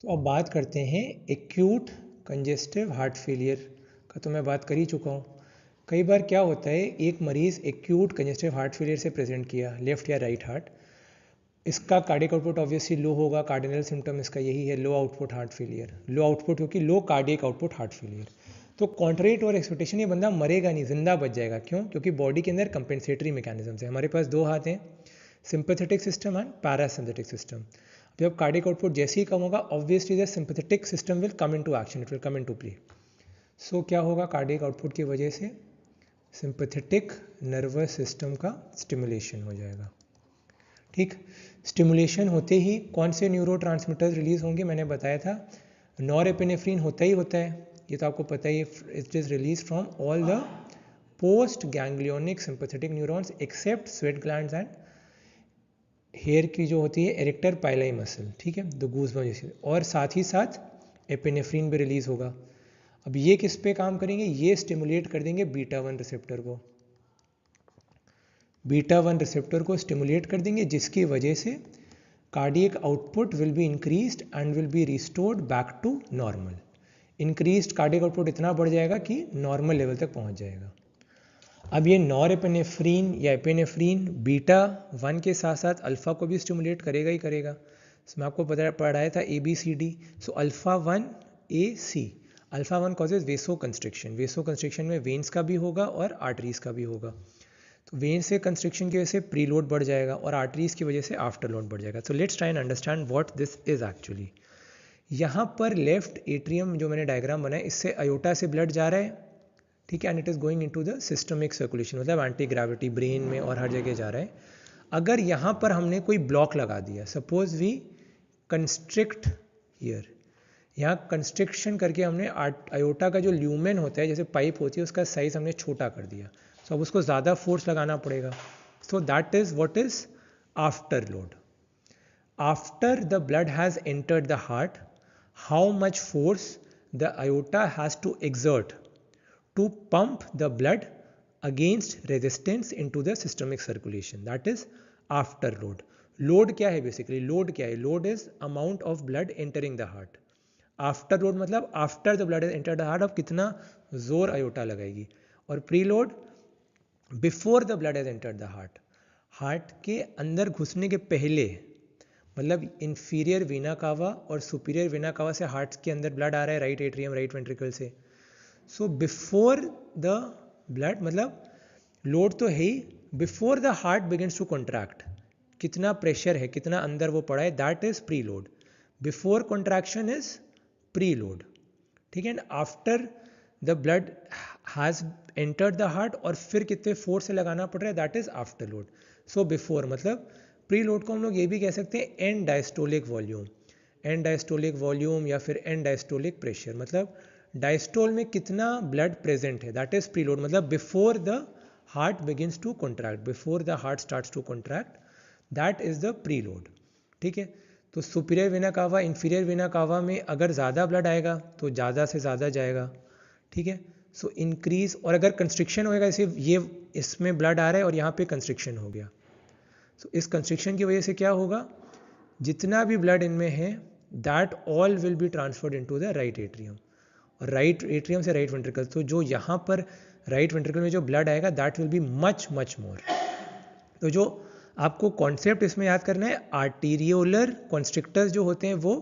तो अब बात करते हैं एक्यूट कंजेस्टिव हार्ट फेलियर का। तो मैं बात कर ही चुका हूँ। कई बार क्या होता है, एक मरीज़ एक्यूट कंजेस्टिव हार्ट फेलियर से प्रेजेंट किया, लेफ्ट या राइट हार्ट, इसका कार्डियक आउटपुट ऑब्वियसली लो होगा। कार्डिनल सिम्टम इसका यही है, low output heart failure. Low output क्योंकि low cardiac output heart failure. तो कॉन्ट्रेरी टू और एक्सपेक्टेशन, ये बंदा मरेगा नहीं, जिंदा बच जाएगा। क्यों? क्योंकि बॉडी के अंदर कंपेंसेटरी मैकेनिज्म है। हमारे पास दो हाथ हैं, sympathetic system and parasympathetic system. जब कार्डियक आउटपुट जैसे ही कम होगा, obviously the sympathetic system will come into action, it will come into play. So क्या होगा कार्डियक आउटपुट की वजह से? सिंपैथेटिक नर्वस सिस्टम का स्टिमुलेशन हो जाएगा। ठीक, स्टिमुलेशन होते ही कौन से न्यूरोट्रांसमीटर्स रिलीज होंगे? मैंने बताया था नॉरएपिनेफ्रिन होता ही होता है, ये तो आपको पता ही। It is release from all the post ganglionic sympathetic neurons except sweat glands and hair की जो होती है एरेक्टर पाइलाई मसल। ठीक है, द गूज़बम्प जैसे। और साथ ही साथ एपिनेफ्रिन भी रिलीज होगा। अब ये किस पे काम करेंगे? ये स्टिमुलेट कर देंगे बीटा 1 रिसेप्टर को। बीटा 1 रिसेप्टर को स्टिमुलेट कर देंगे, जिसकी वजह से cardiac output will be increased and will be restored back to normal. Increased cardiac output इतना बढ़ जाएगा कि नॉर्मल लेवल तक पहुंच जाएगा। अब ये नॉरएपिनेफ्रिन या एपिनेफ्रिन बीटा 1 के साथ साथ अल्फा को भी स्टिमुलेट करेगा ही करेगा। इसमें आपको पढ़ाया था ABCD। So alpha 1 AC। Alpha 1 causes vasoconstriction. Vasoconstriction में वेन्स का भी होगा और आर्टरीज का भी होगा। तो वेन से कंस्ट्रिक्शन की वजह से प्रीलोड बढ़ जाएगा और आर्टरीज की वजह से आफ्टर लोड बढ़ जाएगा। So let's try and understand what this is actually. यहाँ पर लेफ्ट एट्रियम जो मैंने डायग्राम बनाया, इससे अयोटा से ब्लड जा रहा है। ठीक है, and it is going into the systemic circulation, मतलब एंटी ग्रेविटी ब्रेन में और हर जगह जा रहा है। अगर यहाँ पर हमने कोई ब्लॉक लगा दिया, सपोज वी कंस्ट्रिक्ट हियर, यहाँ कंस्ट्रिक्शन करके हमने अयोटा का जो ल्यूमेन होता है, जैसे पाइप होती है, उसका साइज हमने छोटा कर दिया। सो अब उसको ज़्यादा फोर्स लगाना पड़ेगा। So that is what is afterload. After the blood has entered the heart, how much force the aorta has to exert to pump the blood against resistance into the systemic circulation, that is after load. Load क्या है basically? Load क्या है? Load is amount of blood entering the heart. After load मतलब after the blood has entered the heart, अब कितना जोर aorta लगाएगी। और preload before the blood has entered the heart, heart के अंदर घुसने के पहले, मतलब इंफीरियर वीना कावा और सुपीरियर वीना कावा से हार्ट के अंदर ब्लड आ रहा है, राइट एट्रियम राइट वेंट्रिकल से। सो बिफोर द ब्लड, मतलब लोड तो है ही, before the heart begins to contract, कितना प्रेशर है, कितना अंदर वो पड़ा है, that is preload. Before contraction is preload. ठीक है, and after the blood has entered the heart, और फिर कितने फोर्स से लगाना पड़ रहा है, that is afterload. So before मतलब प्री लोड को हम लोग ये भी कह सकते हैं end diastolic volume. End diastolic volume या फिर एंड डायस्टोलिक प्रेशर, मतलब डायस्टोल में कितना ब्लड प्रेजेंट है, दैट इज प्रीलोड। मतलब before the heart begins to contract, before the heart starts to contract, that is the preload. ठीक है, तो superior vena cava inferior vena cava में अगर ज़्यादा ब्लड आएगा तो ज़्यादा से ज़्यादा जाएगा। ठीक है, सो इंक्रीज। और अगर कंस्ट्रिक्शन होएगा, जैसे ये इसमें ब्लड आ रहा है और यहाँ पे कंस्ट्रिक्शन हो गया, सो इस कंस्ट्रिक्शन की वजह से क्या होगा, जितना भी ब्लड इनमें है that all will be transferred into the right atrium, और राइट एट्रियम से राइट वेंट्रिकल। तो जो यहाँ पर राइट वेंट्रिकल में जो ब्लड आएगा that will be much much more. तो जो आपको कॉन्सेप्ट इसमें याद करना है, आर्टीरियोलर कॉन्स्ट्रिक्टर्स जो होते हैं वो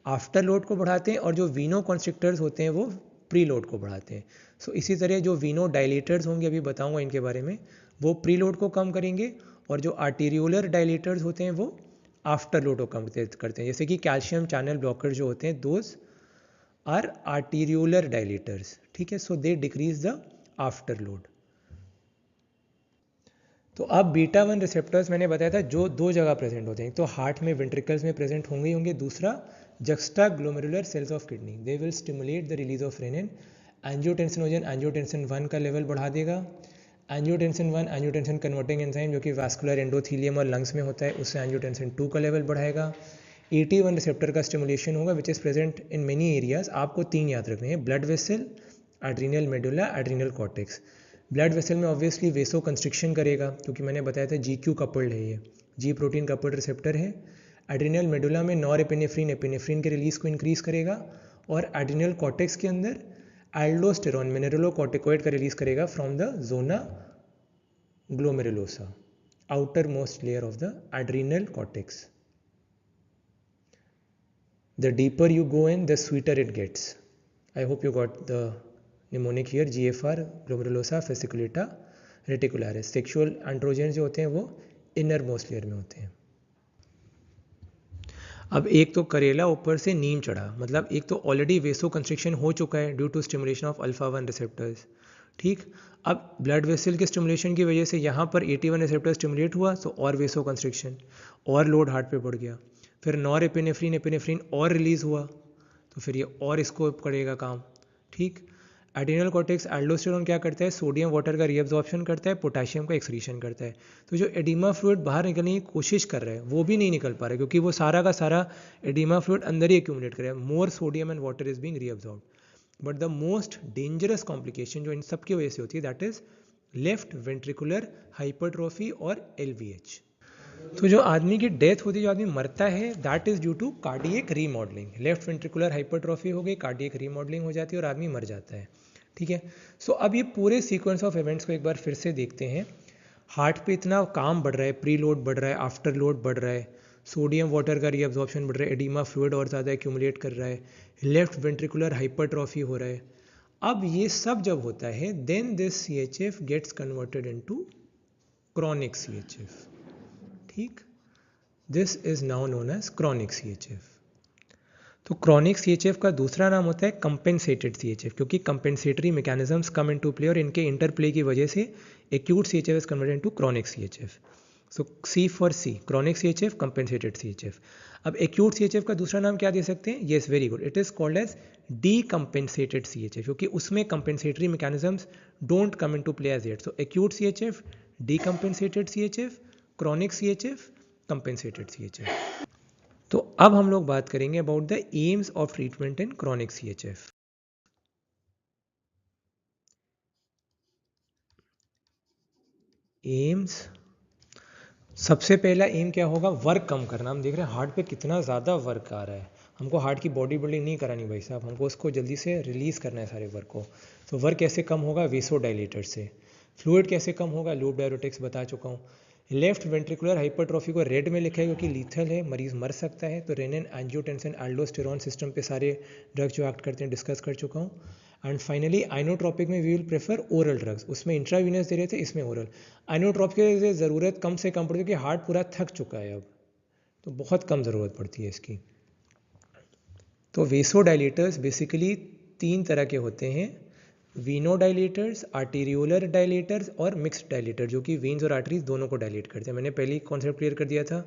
आफ्टर लोड को बढ़ाते हैं, और जो वीनो कॉन्स्ट्रिक्टर्स होते हैं वो प्री लोड को बढ़ाते हैं। सो इसी तरह जो वीनो डायलेटर्स होंगे, अभी बताऊंगा इनके बारे में, वो प्री लोड को कम करेंगे, और जो आर्टीरियोलर डायलेटर्स होते हैं वो आफ्टर लोड को कम करते हैं। जैसे कि कैल्शियम चैनल ब्लॉकर जो होते हैं, दोज आर आर्टीरियोलर डायलेटर्स। ठीक है, so they decrease the afterload. तो अब बीटा 1 रिसेप्टर्स मैंने बताया था जो दो जगह प्रेजेंट होते हैं, तो हार्ट में वेंट्रिकल्स में प्रेजेंट होंगे ही होंगे, दूसरा juxtaglomerular cells of kidney, they will stimulate the release of renin. Angiotensinogen angiotensin 1 का लेवल बढ़ा देगा। एंजियोटेंसिन 1 एंजियोटेंसिन कन्वर्टिंग एंजाइम जो कि वास्कुलर एंडोथीलियम और लंग्स में होता है, उससे एंजियोटेंसिन 2 का लेवल बढ़ाएगा। AT1 रिसेप्टर का स्टिमुलेशन होगा which is present in many areas. आपको 3 याद रखने हैं, blood vessel, adrenal medulla, adrenal cortex. Blood vessel में ऑब्वियसली वेसो कंस्ट्रिक्शन करेगा, क्योंकि मैंने बताया था GQ कपल्ड है, ये G प्रोटीन कपल्ड रिसेप्टर है। एड्रिनल मेडुला में नॉरएपिनेफ्रिन एपिनेफ्रिन के रिलीज को इंक्रीज करेगा, और एड्रिनल कॉर्टेक्स के अंदर एल्डोस्टेरॉन मिनरलोकॉर्टिकोइड का रिलीज करेगा from the zona glomerulosa, outermost layer of the adrenal cortex. The deeper you go in, the sweeter it gets. I hope you got the mnemonic here. GFR, glomerulosa fasciculata reticularis. Sexual androgens जो होते हैं वो inner most layer में होते हैं. अब एक तो करेला ऊपर से नीम चढ़ा, मतलब एक तो ऑलरेडी वेसो कंस्ट्रिक्शन हो चुका है due to stimulation of alpha 1 receptors. ठीक, अब ब्लड वेसल के स्टिमुलेशन की वजह से यहाँ पर 81 रिसेप्टर स्टिमुलेट हुआ, तो और वेसो कंस्ट्रिक्शन, और लोड हार्ट पे बढ़ गया. फिर नॉरएपिनेफ्रिन एपिनेफ्रिन और रिलीज हुआ, तो फिर ये और इसको करेगा काम. ठीक, एड्रिनल कॉर्टेक्स एल्डोस्टेरोन क्या करता है, सोडियम वाटर का रीअब्जॉर्प्शन करता है, पोटेशियम का एक्सक्रीशन करता है. तो जो एडिमा फ्लूइड बाहर निकलने की कोशिश कर रहा है वो भी नहीं निकल पा रहा है, क्योंकि वो सारा का सारा एडिमा फ्लूइड अंदर ही एक्यूमुलेट कर रहा है. More sodium and water is being reabsorbed. But the most dangerous complication जो इन सब की वजह से होती है, that is left ventricular hypertrophy और LVH. तो जो आदमी की डेथ होती है, जो आदमी मरता है, that is due to cardiac remodelling. Left ventricular hypertrophy हो गई, कार्डियक रीमॉडलिंग हो जाती है और आदमी मर जाता है. ठीक है, सो अब ये पूरे सीक्वेंस ऑफ इवेंट्स को एक बार फिर से देखते हैं. हार्ट पे इतना काम बढ़ रहा है, प्री लोड बढ़ रहा है, आफ्टर लोड बढ़ रहा है, सोडियम वाटर का रीअब्जॉर्प्शन बढ़ रहा है, एडिमा फ्लूइड और ज़्यादा एक्यूमुलेट कर रहा है, लेफ्ट वेंट्रिकुलर हाइपरट्रोफी हो रहा है. अब ये सब जब होता है, then this CHF gets converted into chronic CHF. ठीक, this is now known as chronic CHF. तो क्रॉनिक CHF का दूसरा नाम होता है कंपेंसेटेड CHF, क्योंकि compensatory mechanisms come into play और इनके इंटरप्ले की वजह से acute CHF is converted into chronic CHF. So C for C, chronic CHF, compensated CHF. अब एक्यूट CHF का दूसरा नाम क्या दे सकते हैं? Yes, very good, it is called as decompensated CHF, क्योंकि उसमें compensatory mechanisms don't come into play as yet. So acute CHF, decompensated CHF, chronic CHF, compensated CHF. तो अब हम लोग बात करेंगे about the aims of treatment in chronic CHF. Aims, सबसे पहला एम क्या होगा? वर्क कम करना. हम देख रहे हैं हार्ट पे कितना ज़्यादा वर्क आ रहा है. हमको हार्ट की बॉडी बिल्डिंग नहीं करानी भाई साहब, हमको उसको जल्दी से रिलीज़ करना है सारे वर्क को. तो वर्क कैसे कम होगा? वेसोडाइलेटर से. फ्लूइड कैसे कम होगा? लूप डायरेटिक्स बता चुका हूँ. लेफ्ट वेंट्रिकुलर हाइपरट्रोफी को रेड में लिखा है क्योंकि लीथल है, मरीज मर सकता है. तो रेनिन, एंजियोटेंसिन, एल्डोस्टेरॉन सिस्टम पे सारे ड्रग्स जो एक्ट करते हैं डिस्कस कर चुका हूँ. एंड फाइनली आइनोट्रोपिक में we will prefer oral drugs. उसमें इंट्रावीनस दे रहे थे, इसमें ओरल. आइनोट्रोपिक की ज़रूरत कम से कम पड़ती है क्योंकि हार्ट पूरा थक चुका है अब, तो बहुत कम ज़रूरत पड़ती है इसकी. तो वेसोडाइलेटर्स बेसिकली 3 तरह के होते हैं: वीनोडाइलेटर्स, आर्टेरियोलर डाइलेटर्स और मिक्स्ड डाइलेटर, जो कि वेन्स और आर्टरीज दोनों को डायलेट करते हैं. मैंने पहले ही कॉन्सेप्ट क्लियर कर दिया था.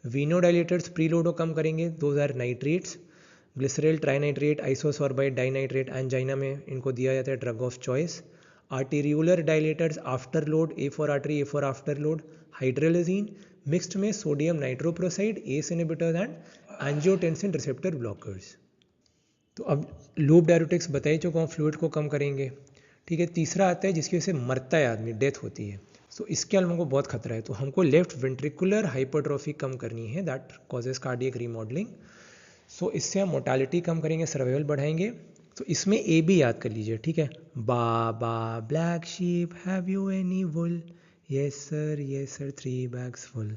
वीनोडाइलेटर्स प्रीलोड को कम करेंगे. 2000 nitrates, glyceryl, trinitrate, isosorbide, dinitrate, angina में इनको दिया जाता है drug of choice. Arteriolar dilators afterload, a for artery, a for afterload, hydralazine. Mixed में sodium nitroprusside, ACE inhibitors and angiotensin receptor blockers. तो अब लूप डायरेटिक्स बता ही चुका हूँ, फ्लूइड को कम करेंगे. ठीक है, तीसरा आता है जिसकी वजह से मरता है आदमी, डेथ होती है. सो इसके अलावा हमको बहुत खतरा है, तो हमको लेफ्ट वेंट्रिकुलर हाइपरट्रोफी कम करनी है, दैट कॉजेज कार्डियक रीमॉडलिंग. सो इससे हम मोर्टालिटी कम करेंगे, सर्वाइवल बढ़ाएंगे. तो इसमें ए भी याद कर लीजिए. ठीक है, baa black sheep have you any wool, yes sir 3 bags full.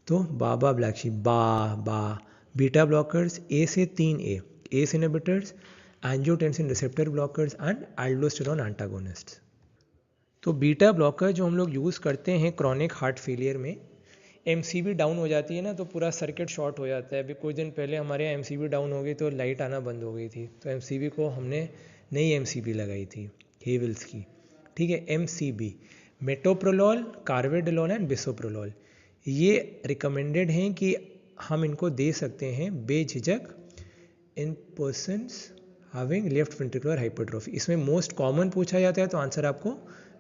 तो baa black sheep, baa. Beta blockers, a से 3A, ACE inhibitors, angiotensin receptor blockers and aldosterone antagonists. तो बीटा ब्लॉकर जो हम लोग यूज़ करते हैं क्रॉनिक हार्ट फेलियर में, MCV down हो जाती है ना, तो पूरा सर्किट शॉर्ट हो जाता है. अभी कुछ दिन पहले हमारे यहाँ MCV डाउन हो गई तो लाइट आना बंद हो गई थी, तो MCV को हमने नई MCV लगाई थी हेवल्स की. ठीक है, MCB, metoprolol, carvedilol and bisoprolol. ये रिकमेंडेड हैं कि हम इनको दे सकते हैं बेझिझक in persons having left ventricular hypertrophy. इसमें मोस्ट कॉमन पूछा जाता है, तो आंसर आपको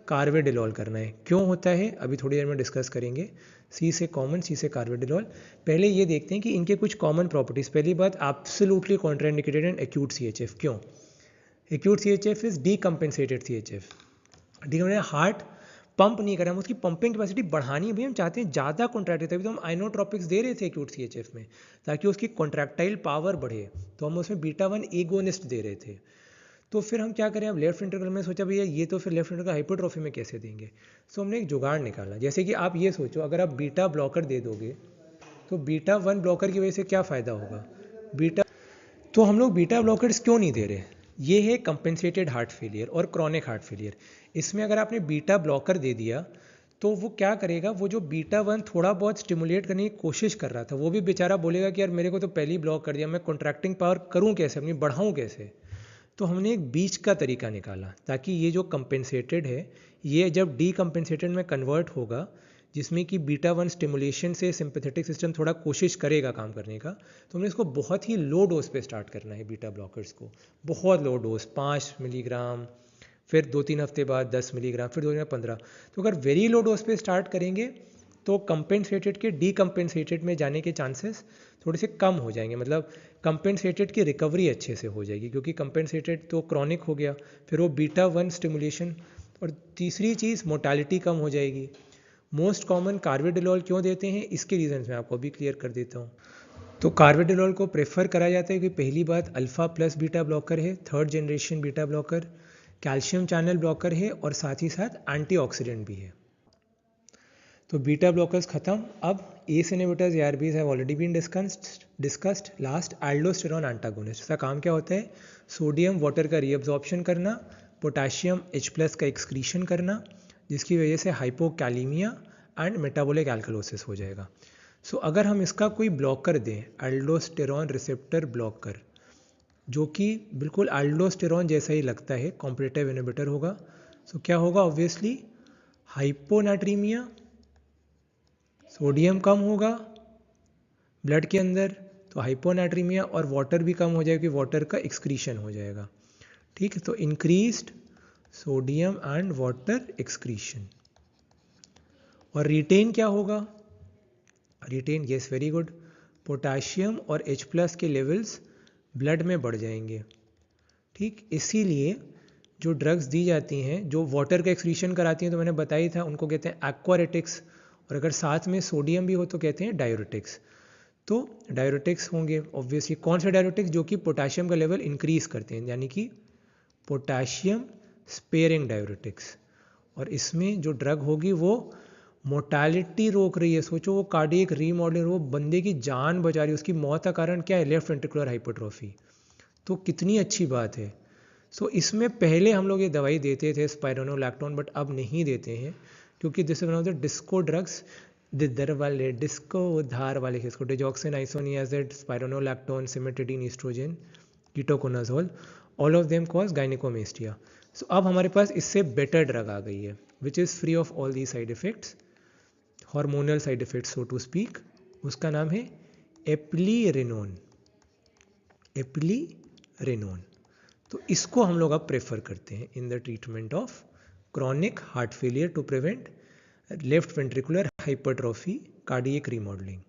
कार्वेडिलॉल करना है. क्यों होता है अभी थोड़ी देर में डिस्कस करेंगे. सी से कॉमन, सी से कार्वेडिलॉल. पहले ये देखते हैं कि इनके कुछ कॉमन प्रॉपर्टीज. पहली बात, absolutely contraindicated in acute CHF. क्यों? Acute CHF is decompensated CHF. Heart pump नहीं कर रहे, हम उसकी पंपिंग कैपेसिटी बढ़ानी है भाई, हम चाहते हैं ज़्यादा कॉन्ट्रैक्ट, तभी तो हम आइनोट्रोपिक्स दे रहे थे एक्यूट CHF में, ताकि उसकी कॉन्ट्रैक्टाइल पावर बढ़े, तो हम उसमें बीटा 1 एगोनिस्ट दे रहे थे। तो फिर हम क्या करें, अब लेफ्ट वेंट्रिकल में सोचा भैया ये तो फिर लेफ्ट वेंट्रिकल हाइपरट्रॉफी में कैसे देंगे, सो हमने एक जुगाड़ निकाला। जैसे कि आप ये सोचो, अगर आप बीटा ब्लॉकर दे दोगे तो बीटा 1 ब्लॉकर की वजह से क्या फ़ायदा होगा, तो हम लोग बीटा ब्लॉकर्स क्यों नहीं दे रहे, ये है कंपेंसेटेड हार्ट फेलियर और क्रॉनिक हार्ट फेलियर। इसमें अगर आपने बीटा ब्लॉकर दे दिया तो वो क्या करेगा, वो जो बीटा 1 थोड़ा बहुत स्टिमुलेट करने की कोशिश कर रहा था, वो भी बेचारा बोलेगा कि यार मेरे को तो पहले ही ब्लॉक कर दिया, मैं कॉन्ट्रैक्टिंग पावर करूँ कैसे, अपनी बढ़ाऊँ कैसे। तो हमने एक बीच का तरीका निकाला, ताकि ये जो कंपेंसेटेड है ये जब डीकम्पेंसेटेड में कन्वर्ट होगा, जिसमें कि बीटा 1 स्टिमुलेशन से सिंपैथेटिक सिस्टम थोड़ा कोशिश करेगा काम करने का, तो हमने इसको बहुत ही लो डोज पे स्टार्ट करना है बीटा ब्लॉकर्स को, बहुत लो डोज 5 मिलीग्राम, फिर 2-3 हफ्ते बाद 10 मिलीग्राम, फिर 2 दिन 15। तो अगर वेरी लो डोज पे स्टार्ट करेंगे तो कंपेंसेटेड के डीकम्पेंसेटेड में जाने के चांसेस थोड़े से कम हो जाएंगे, मतलब कंपेंसेटेड की रिकवरी अच्छे से हो जाएगी, क्योंकि कंपेंसेटेड तो क्रॉनिक हो गया, फिर वो बीटा 1 स्टिमुलेशन, और तीसरी चीज़ मोर्टालिटी कम हो जाएगी। मोस्ट कॉमन कार्वेडिलोल क्यों देते हैं, इसके रीजंस मैं आपको अभी क्लियर कर देता हूँ। तो कार्वेडिलोल को प्रेफर करा जाता है कि पहली बात अल्फा प्लस बीटा ब्लॉकर है, 3rd generation beta blocker, calcium channel blocker है, और साथ ही साथ एंटीऑक्सीडेंट भी है। तो बीटा ब्लॉकर्स खत्म, अब ACE inhibitors ARBs have already been discussed. Last aldosterone antagonist, इसका काम क्या होता है, सोडियम वाटर का रीअब्जॉर्प्शन करना, पोटेशियम H+ का एक्सक्रीशन करना, जिसकी वजह से हाइपोकैलीमिया एंड मेटाबॉलिक एल्कलोसिस हो जाएगा। सो अगर हम इसका कोई ब्लॉकर दें, एल्डोस्टेरॉन रिसेप्टर ब्लॉकर, जो कि बिल्कुल एल्डोस्टेरॉन जैसा ही लगता है, कॉम्पिटिटिव इनहिबिटर होगा, सो क्या होगा, ऑब्वियसली हाइपोनाट्रीमिया, सोडियम कम होगा ब्लड के अंदर, तो हाइपोनाट्रीमिया, और वाटर भी कम हो जाएगा क्योंकि वाटर का एक्सक्रीशन हो जाएगा। ठीक है, तो increased sodium and water excretion. और रिटेन क्या होगा, retain, yes very good, potassium और H+ के लेवल्स ब्लड में बढ़ जाएंगे। ठीक, इसीलिए जो ड्रग्स दी जाती हैं जो वाटर का एक्सक्रीशन कराती हैं, तो मैंने बताया था उनको कहते हैं एक्वारेटिक्स, और अगर साथ में सोडियम भी हो तो कहते हैं डायूरेटिक्स। तो डायूरेटिक्स होंगे ऑब्वियसली, कौन से डायूरेटिक्स, जो कि पोटेशियम का लेवल इंक्रीज करते हैं, यानी कि पोटेशियम स्पेयरिंग डायूरेटिक्स। और इसमें जो ड्रग होगी वो मोर्टालिटी रोक रही है, सोचो वो कार्डियक रीमॉडलिंग, वो बंदे की जान बचा रही है, उसकी मौत का कारण क्या है, लेफ्ट वेंट्रिकुलर हाइपरट्रॉफी, तो कितनी अच्छी बात है। सो इसमें पहले हम लोग ये दवाई देते थे स्पाइरोनोलैक्टोन, बट अब नहीं देते हैं, क्योंकि this is one of the disco drugs, दिदर वाले डिस्को, धार वाले किसको, digoxin, isoniazid, spironolactone, cimetidine, oestrogen, ketoconazole, all of them cause gynaecomastia. So अब हमारे पास इससे बेटर ड्रग आ गई है which is free of all the side effects, hormonal side effects so to speak. उसका नाम है एप्लीरेनोन, एप्लीरेनोन। तो इसको हम लोग अब प्रेफर करते हैं in the treatment of chronic heart failure to prevent left ventricular hypertrophy, cardiac remodelling.